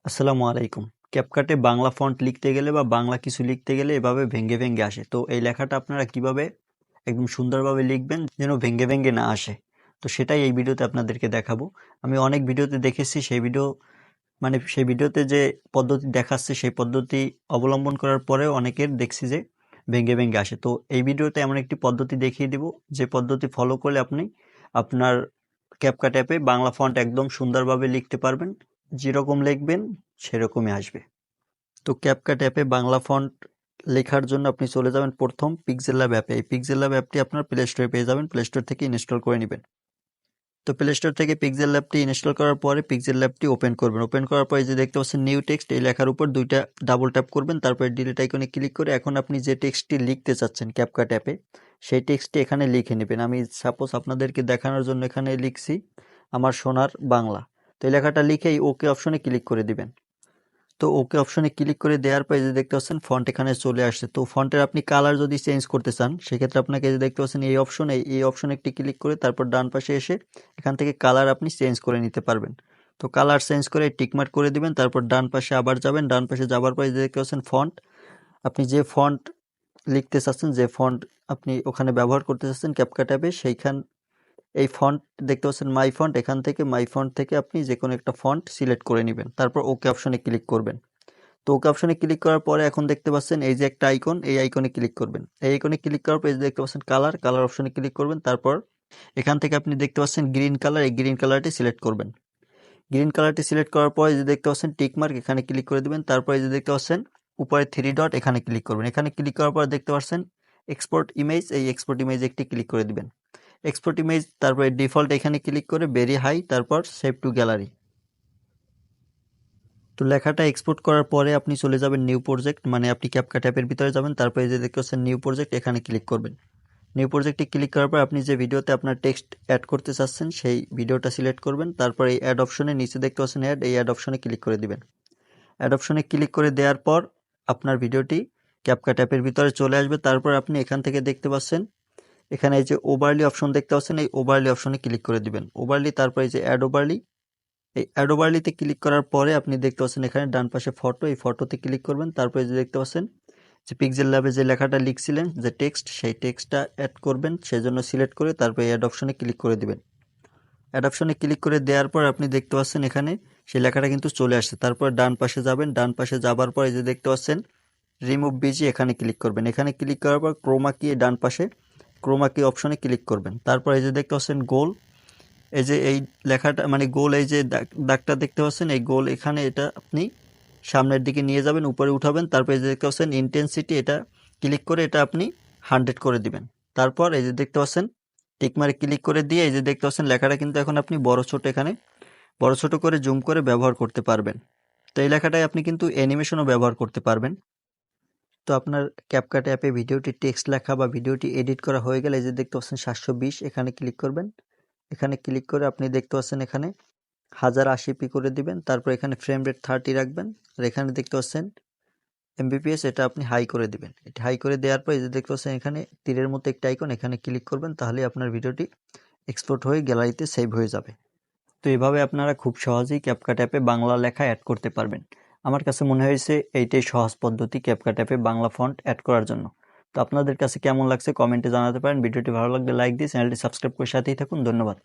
আসসালামু আলাইকুম। ক্যাপকাটে বাংলা ফন্ট লিখতে গেলে বা বাংলা কিছু লিখতে গেলে এভাবে ভেঙ্গে ভেঙ্গে আসে। তো এই লেখাটা আপনারা কিভাবে একদম সুন্দরভাবে লিখবেন যেন ভেঙ্গে ভেঙ্গে না আসে। তো সেটাই এই ভিডিওতে আপনাদেরকে দেখাবো। আমি অনেক ভিডিওতে দেখেছি সেই ভিডিওতে যে পদ্ধতি দেখাচ্ছে সেই পদ্ধতি অবলম্বন করার পরেও অনেকের দেখছি যে ভেঙ্গে ভেঙ্গে আসে। তো এই ভিডিওতে এমন একটি পদ্ধতি দেখিয়ে দিব যে পদ্ধতি ফলো করলে আপনি আপনার ক্যাপকাট অ্যাপে বাংলা ফন্ট একদম সুন্দরভাবে লিখতে পারবেন। যেরকম লিখবেন সেরকমই আসবে। তো ক্যাপকাট অ্যাপে বাংলা ফন্ট লেখার জন্য আপনি চলে যাবেন প্রথম পিক্সেল ল্যাব অ্যাপে। এই পিক্সেল ল্যাব অ্যাপটি আপনার প্লে স্টোরে পেয়ে যাবেন, প্লে স্টোর থেকে ইনস্টল করে নেবেন। তো প্লে স্টোর থেকে পিক্সেল ল্যাবটি ইনস্টল করার পরে পিক্সেল ল্যাবটি ওপেন করবেন। ওপেন করার পরে যে দেখতে পাচ্ছেন নিউ টেক্সট, এই লেখার উপর দুইটা ডাবল ট্যাপ করবেন, তারপরে ডিলিট আইকনে ক্লিক করে এখন আপনি যে টেক্সটটি লিখতে চাচ্ছেন ক্যাপকাট অ্যাপে সেই টেক্সটটি এখানে লিখে নেবেন। আমি সাপোজ আপনাদেরকে দেখানোর জন্য এখানে লিখছি আমার সোনার বাংলা। তো এই লেখাটা লিখেই ওকে অপশনে ক্লিক করে দিবেন। তো ওকে অপশনে ক্লিক করে দেওয়ার পরে যে দেখতে পাচ্ছেন ফন্ট এখানে চলে আসছে। তো ফন্টের আপনি কালার যদি চেঞ্জ করতে চান সেক্ষেত্রে আপনাকে যে দেখতে পাচ্ছেন এই অপশনে একটি ক্লিক করে তারপর ডান পাশে এসে এখান থেকে কালার আপনি চেঞ্জ করে নিতে পারবেন। তো কালার চেঞ্জ করে টিকমার্ক করে দিবেন, তারপর ডান পাশে আবার যাবেন। ডান পাশে যাবার পরে যে দেখতে পাচ্ছেন ফন্ট, আপনি যে ফন্ট লিখতে চাচ্ছেন, যে ফন্ট আপনি ওখানে ব্যবহার করতে চাচ্ছেন ক্যাপকাট অ্যাপে, এই ফন্ট দেখতে পাচ্ছেন মাই ফন্ট, এখান থেকে মাই ফন্ট থেকে আপনি যে কোনো একটা ফন্ট সিলেক্ট করে নেবেন, তারপর ওকে অপশনে ক্লিক করবেন। তো ওকে অপশনে ক্লিক করার পরে এখন দেখতে পাচ্ছেন এই যে একটা আইকন, এই আইকনে ক্লিক করবেন। এই আইকনে ক্লিক করার পর এই যে দেখতে পাচ্ছেন কালার অপশনে ক্লিক করবেন, তারপর এখান থেকে আপনি দেখতে পাচ্ছেন গ্রিন কালার, এই গ্রিন কালারটি সিলেক্ট করবেন। গ্রিন কালারটি সিলেক্ট করার পর এই যে দেখতে পাচ্ছেন টিক মার্ক, এখানে ক্লিক করে দিবেন। তারপর এই যে দেখতে পাচ্ছেন উপরে থ্রি ডট, এখানে ক্লিক করবেন। এখানে ক্লিক করার পর দেখতে পাচ্ছেন এক্সপোর্ট ইমেজ, এই এক্সপোর্ট ইমেজ একটি ক্লিক করে দিবেন। এক্সপোর্ট ইমেজ, তারপরে ডিফল্ট এখানে ক্লিক করে ভেরি হাই, তারপর সেভ টু গ্যালারি। তো লেখাটা এক্সপোর্ট করার পরে আপনি চলে যাবেন নিউ প্রজেক্ট, মানে আপনি ক্যাপকাট অ্যাপের ভিতরে যাবেন, তারপরে যে দেখতে পাচ্ছেন নিউ প্রজেক্ট, এখানে ক্লিক করবেন। নিউ প্রজেক্টে ক্লিক করার পর আপনি যে ভিডিওতে আপনার টেক্সট অ্যাড করতে চাচ্ছেন সেই ভিডিওটা সিলেক্ট করবেন। তারপর এই অ্যাড অপশনে নিচে দেখতে পাচ্ছেন অ্যাড, এই অ্যাড অপশনে ক্লিক করে দিবেন। অ্যাড অপশনে ক্লিক করে দেওয়ার পর আপনার ভিডিওটি ক্যাপকাট অ্যাপের ভিতরে চলে আসবে। তারপর আপনি এখান থেকে দেখতে পাচ্ছেন এখানে এই যে ওভারলি অপশন দেখতে পাচ্ছেন, এই ওভারলি অপশনে ক্লিক করে দিবেন। ওভারলি, তারপর এই যে অ্যাড ওভারলি, এই অ্যাড ওভারলিতে ক্লিক করার পরে আপনি দেখতে পাচ্ছেন এখানে ডান পাশে ফটো, এই ফটোতে ক্লিক করবেন। তারপরে যে দেখতে পাচ্ছেন যে পিক্সেল ল্যাবে যে লেখাটা লিখছিলেন যে টেক্সট, সেই টেক্সটটা অ্যাড করবেন, সেজন্য সিলেক্ট করে তারপরে অ্যাড অপশনে ক্লিক করে দিবেন। অ্যাড অপশনে ক্লিক করে দেওয়ার পর আপনি দেখতে পাচ্ছেন এখানে সেই লেখাটা কিন্তু চলে আসছে। তারপর ডান পাশে যাবেন, ডান পাশে যাবার পর এই যে দেখতে পাচ্ছেন রিমুভ বিজি, এখানে ক্লিক করবেন। এখানে ক্লিক করার পর ক্রোমা কি, ডান পাশে ক্রোমা কি অপশনে ক্লিক করবেন। তারপর এই যে দেখতে পাচ্ছেন গোল, এই যে এই লেখাটা মানে গোল, এই যে দাগটা দেখতে পাচ্ছেন এই গোল, এখানে এটা আপনি সামনের দিকে নিয়ে যাবেন, উপরে উঠাবেন। তারপর এই যে দেখতে পাচ্ছেন ইন্টেন্সিটি, এটা ক্লিক করে এটা আপনি 100 করে দিবেন। তারপর এই যে দেখতে পাচ্ছেন টিকমারে ক্লিক করে দিয়ে এই যে দেখতে পাচ্ছেন লেখাটা কিন্তু এখন আপনি এখানে বড় ছোট করে জুম করে ব্যবহার করতে পারবেন। তো এই লেখাটাই আপনি কিন্তু অ্যানিমেশনও ব্যবহার করতে পারবেন। তো আপনার ক্যাপকাট অ্যাপে ভিডিওটি টেক্সট লেখা বা ভিডিওটি এডিট করা হয়ে গেলে এই যে দেখতে পাচ্ছেন 720, এখানে ক্লিক করবেন। এখানে ক্লিক করে আপনি দেখতে পাচ্ছেন এখানে 1080p করে দিবেন। তারপর এখানে ফ্রেম রেট 30 রাখবেন। আর এখানে দেখতে পাচ্ছেন এমবিপিএস, এটা আপনি হাই করে দিবেন। এটা হাই করে দেওয়ার পর এই যে দেখতে পাচ্ছেন এখানে তীরের মতো একটা আইকন, এখানে ক্লিক করবেন, তাহলে আপনার ভিডিওটি এক্সপোর্ট হয়ে গ্যালারিতে সেভ হয়ে যাবে। তো এভাবে আপনারা খুব সহজেই ক্যাপকাট অ্যাপে বাংলা লেখা অ্যাড করতে পারবেন। আমার কাছে মনে হয়েছে এইটাই সহজ পদ্ধতি ক্যাপকাট অ্যাপে বাংলা ফন্ট অ্যাড করার জন্য। তো আপনাদের কাছে কেমন লাগছে কমেন্টে জানাতে পারেন। ভিডিওটি ভালো লাগলে লাইক দিয়ে চ্যানেলটি সাবস্ক্রাইব করে সাথেই থাকুন। ধন্যবাদ।